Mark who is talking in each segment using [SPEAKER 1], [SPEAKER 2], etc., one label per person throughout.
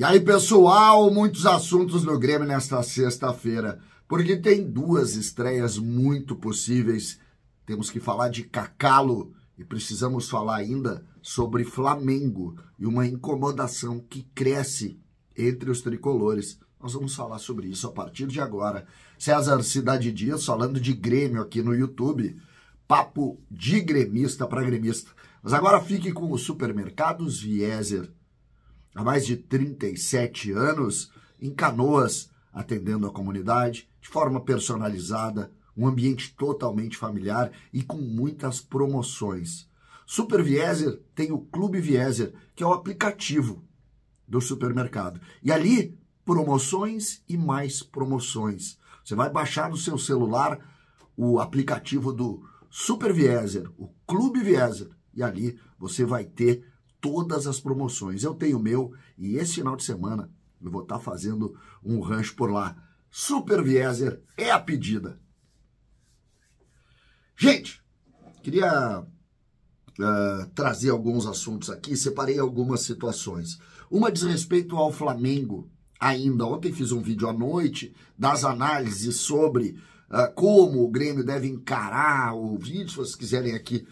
[SPEAKER 1] E aí, pessoal, muitos assuntos no Grêmio nesta sexta-feira, porque tem duas estreias muito possíveis. Temos que falar de Cacalo e precisamos falar ainda sobre Flamengo e uma incomodação que cresce entre os tricolores. Nós vamos falar sobre isso a partir de agora. César Cidade Dias falando de Grêmio aqui no YouTube. Papo de gremista para gremista. Mas agora fique com os Supermercados Vieser. Há mais de 37 anos, em Canoas, atendendo a comunidade, de forma personalizada, um ambiente totalmente familiar e com muitas promoções. Super Vieser tem o Clube Vieser, que é o aplicativo do supermercado. E ali, promoções e mais promoções. Você vai baixar no seu celular o aplicativo do Super Vieser, o Clube Vieser, e ali você vai ter todas as promoções. Eu tenho o meu e esse final de semana eu vou estar fazendo um rancho por lá. Super Vieser é a pedida. Gente, queria trazer alguns assuntos aqui, separei algumas situações. Uma diz respeito ao Flamengo ainda. Ontem fiz um vídeo à noite das análises sobre como o Grêmio deve encarar o vídeo, se vocês quiserem aqui.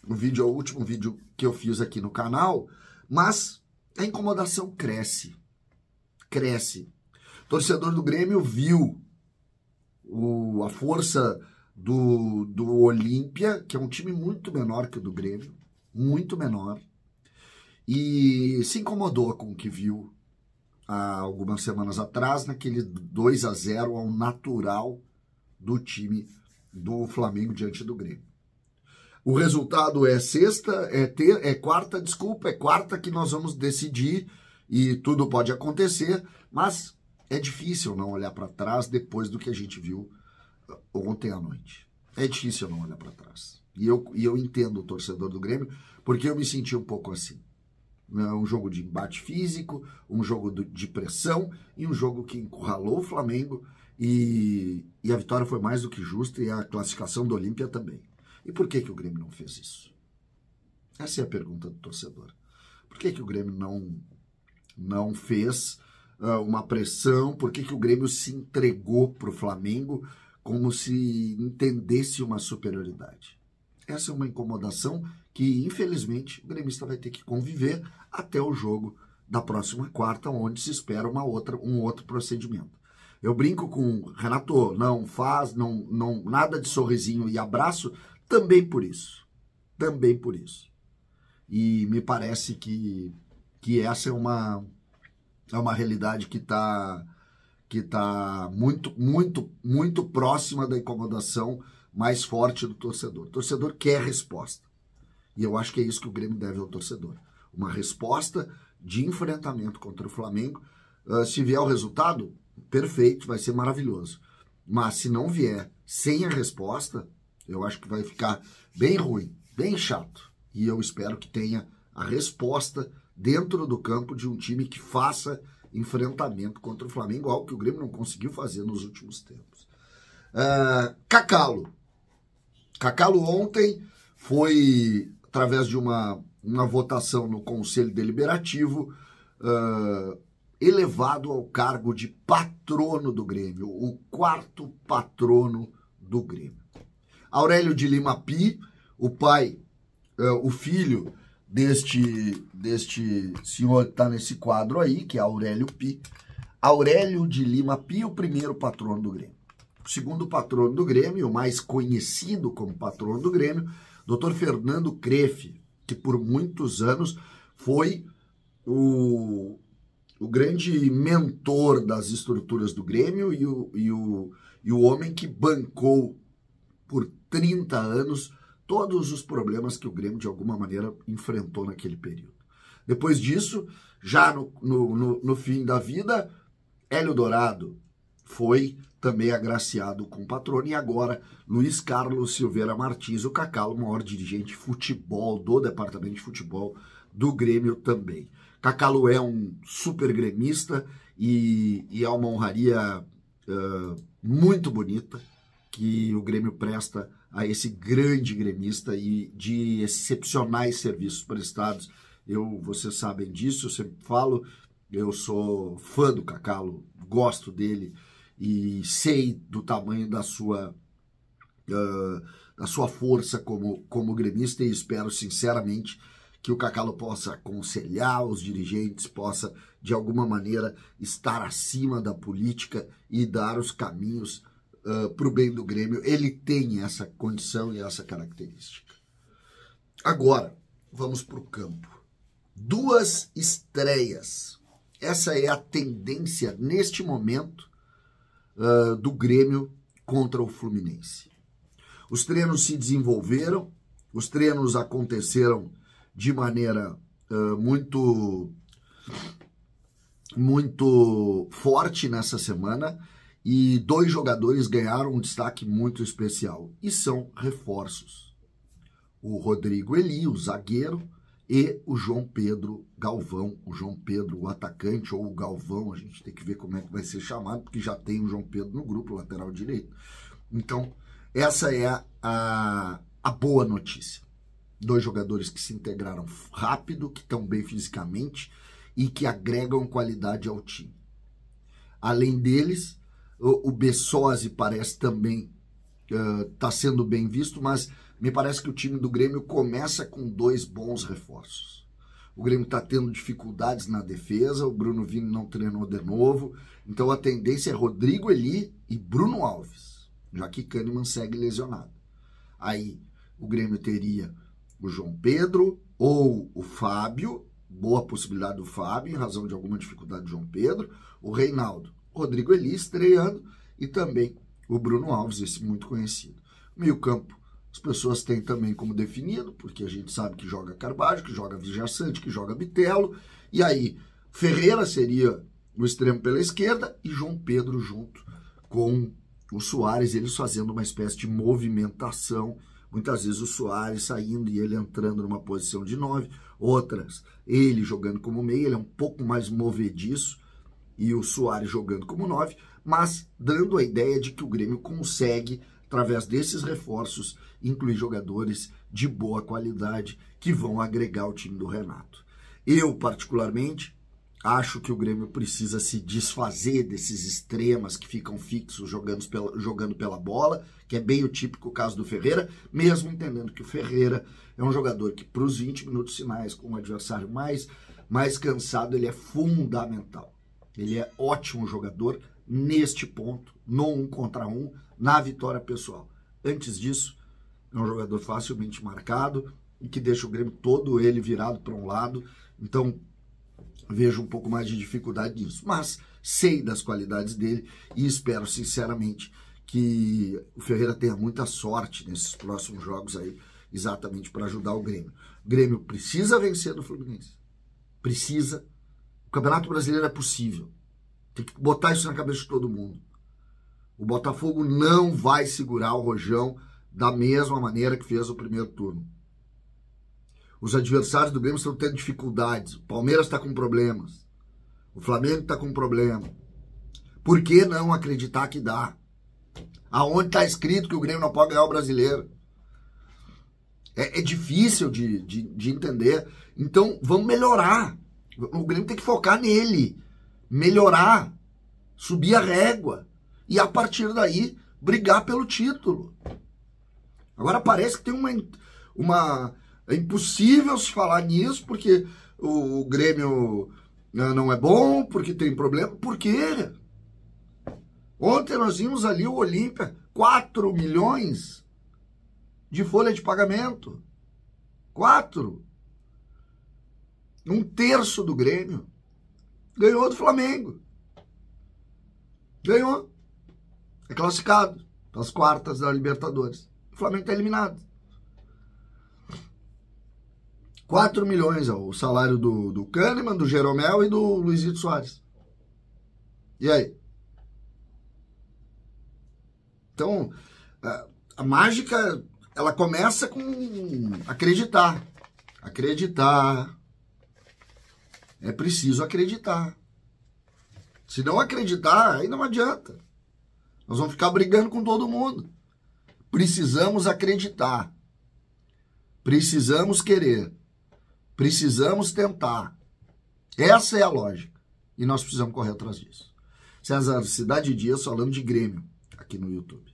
[SPEAKER 1] O vídeo é o último vídeo que eu fiz aqui no canal, mas a incomodação cresce. O torcedor do Grêmio viu a força do Olímpia, que é um time muito menor que o do Grêmio, muito menor, e se incomodou com o que viu há algumas semanas atrás, naquele 2-0 ao natural do time do Flamengo diante do Grêmio. O resultado é quarta que nós vamos decidir e tudo pode acontecer, mas é difícil não olhar para trás depois do que a gente viu ontem à noite. É difícil não olhar para trás. E eu entendo o torcedor do Grêmio, porque eu me senti um pouco assim. Um jogo de embate físico, um jogo de pressão e um jogo que encurralou o Flamengo e a vitória foi mais do que justa e a classificação do Olímpia também. E por que o Grêmio não fez isso? Essa é a pergunta do torcedor. Por que o Grêmio não fez uma pressão? Por que o Grêmio se entregou para o Flamengo como se entendesse uma superioridade? Essa é uma incomodação que, infelizmente, o gremista vai ter que conviver até o jogo da próxima quarta, onde se espera um outro procedimento. Eu brinco com Renato, não faz nada de sorrisinho e abraço, também por isso. E me parece que essa é uma realidade que está muito próxima da incomodação mais forte do torcedor. O torcedor quer resposta. E eu acho que é isso que o Grêmio deve ao torcedor. Uma resposta de enfrentamento contra o Flamengo. Se vier o resultado, perfeito, vai ser maravilhoso. Mas se não vier sem a resposta, eu acho que vai ficar bem ruim, bem chato. E eu espero que tenha a resposta dentro do campo de um time que faça enfrentamento contra o Flamengo, algo que o Grêmio não conseguiu fazer nos últimos tempos. Cacalo ontem foi, através de uma votação no Conselho Deliberativo, elevado ao cargo de patrono do Grêmio, o quarto patrono do Grêmio. Aurélio de Lima Pi, o pai, o filho deste senhor que está nesse quadro aí, que é Aurélio Pi. Aurélio de Lima Pi, o primeiro patrono do Grêmio. O segundo patrono do Grêmio, o mais conhecido como patrono do Grêmio, Dr. Fernando Crefft, que por muitos anos foi o grande mentor das estruturas do Grêmio e o homem que bancou por 30 anos todos os problemas que o Grêmio, de alguma maneira, enfrentou naquele período. Depois disso, já no fim da vida, Hélio Dourado foi também agraciado com patrono, e agora Luiz Carlos Silveira Martins, o Cacalo, o maior dirigente de futebol do departamento de futebol do Grêmio também. Cacalo é um super gremista e é uma honraria muito bonita que o Grêmio presta a esse grande gremista e de excepcionais serviços prestados. Vocês sabem disso, eu sempre falo, Eu sou fã do Cacalo, gosto dele e sei do tamanho da sua força como gremista, e espero sinceramente que o Cacalo possa aconselhar os dirigentes, possa de alguma maneira estar acima da política e dar os caminhos para o bem do Grêmio. Ele tem essa condição e essa característica. Agora, vamos para o campo. 2 estreias. Essa é a tendência neste momento do Grêmio contra o Fluminense. Os treinos se desenvolveram, os treinos aconteceram de maneira muito forte nessa semana, e 2 jogadores ganharam um destaque muito especial, e são reforços. O Rodrigo Eli, o zagueiro, e o João Pedro Galvão, o João Pedro, o atacante, ou o Galvão, a gente tem que ver como é que vai ser chamado, porque já tem o João Pedro no grupo, lateral direito. Então, essa é a boa notícia. 2 jogadores que se integraram rápido, que estão bem fisicamente e que agregam qualidade ao time. Além deles, o Bessosi parece também tá sendo bem visto, mas me parece que o time do Grêmio começa com 2 bons reforços. O Grêmio está tendo dificuldades na defesa, o Bruno Vini não treinou de novo, então a tendência é Rodrigo Eli e Bruno Alves, já que Kahneman segue lesionado. Aí o Grêmio teria o João Pedro ou o Fábio, boa possibilidade do Fábio, em razão de alguma dificuldade do João Pedro, o Reinaldo, Rodrigo Eli estreando e também o Bruno Alves, esse muito conhecido. Meio campo, as pessoas têm também como definido, porque a gente sabe que joga Carbajo, que joga Vijaçante, que joga Bitelo, e aí Ferreira seria o extremo pela esquerda e João Pedro junto com o Soares, eles fazendo uma espécie de movimentação, muitas vezes o Soares saindo e ele entrando numa posição de 9, outras ele jogando como meia, ele é um pouco mais movediço, e o Soares jogando como 9, mas dando a ideia de que o Grêmio consegue, através desses reforços, incluir jogadores de boa qualidade que vão agregar o time do Renato. Eu, particularmente, acho que o Grêmio precisa se desfazer desses extremas que ficam fixos jogando pela bola, que é bem o típico caso do Ferreira, mesmo entendendo que o Ferreira é um jogador que, para os 20 minutos finais, com o adversário mais cansado, ele é fundamental. Ele é ótimo jogador neste ponto, no 1 contra 1, na vitória pessoal. Antes disso, é um jogador facilmente marcado e que deixa o Grêmio todo ele virado para um lado. Então, vejo um pouco mais de dificuldade nisso. Mas sei das qualidades dele e espero, sinceramente, que o Ferreira tenha muita sorte nesses próximos jogos aí, exatamente para ajudar o Grêmio. O Grêmio precisa vencer do Fluminense. Precisa. O Campeonato Brasileiro é possível. Tem que botar isso na cabeça de todo mundo. O Botafogo não vai segurar o Rojão da mesma maneira que fez o primeiro turno. Os adversários do Grêmio estão tendo dificuldades. O Palmeiras está com problemas. O Flamengo está com problema. Por que não acreditar que dá? Aonde está escrito que o Grêmio não pode ganhar o Brasileiro? É difícil de entender. Então, vamos melhorar. O Grêmio tem que focar nele. Melhorar. Subir a régua. E, a partir daí, brigar pelo título. Agora parece que tem uma... É impossível se falar nisso, porque o Grêmio não é bom, porque tem problema. Por quê? Ontem nós vimos ali o Olímpia, 4 milhões de folha de pagamento. 4. 1/3 do Grêmio. Ganhou do Flamengo. Ganhou. É classificado para as quartas da Libertadores. O Flamengo está eliminado. 4 milhões ó, o salário do Kahneman, do Jeromel e do Luizito Soares. E aí? Então, a mágica, ela começa com acreditar. Acreditar. É preciso acreditar. Se não acreditar, aí não adianta. Nós vamos ficar brigando com todo mundo. Precisamos acreditar. Precisamos querer. Precisamos tentar. Essa é a lógica. e nós precisamos correr atrás disso. César Cidade Dias falando de Grêmio aqui no YouTube.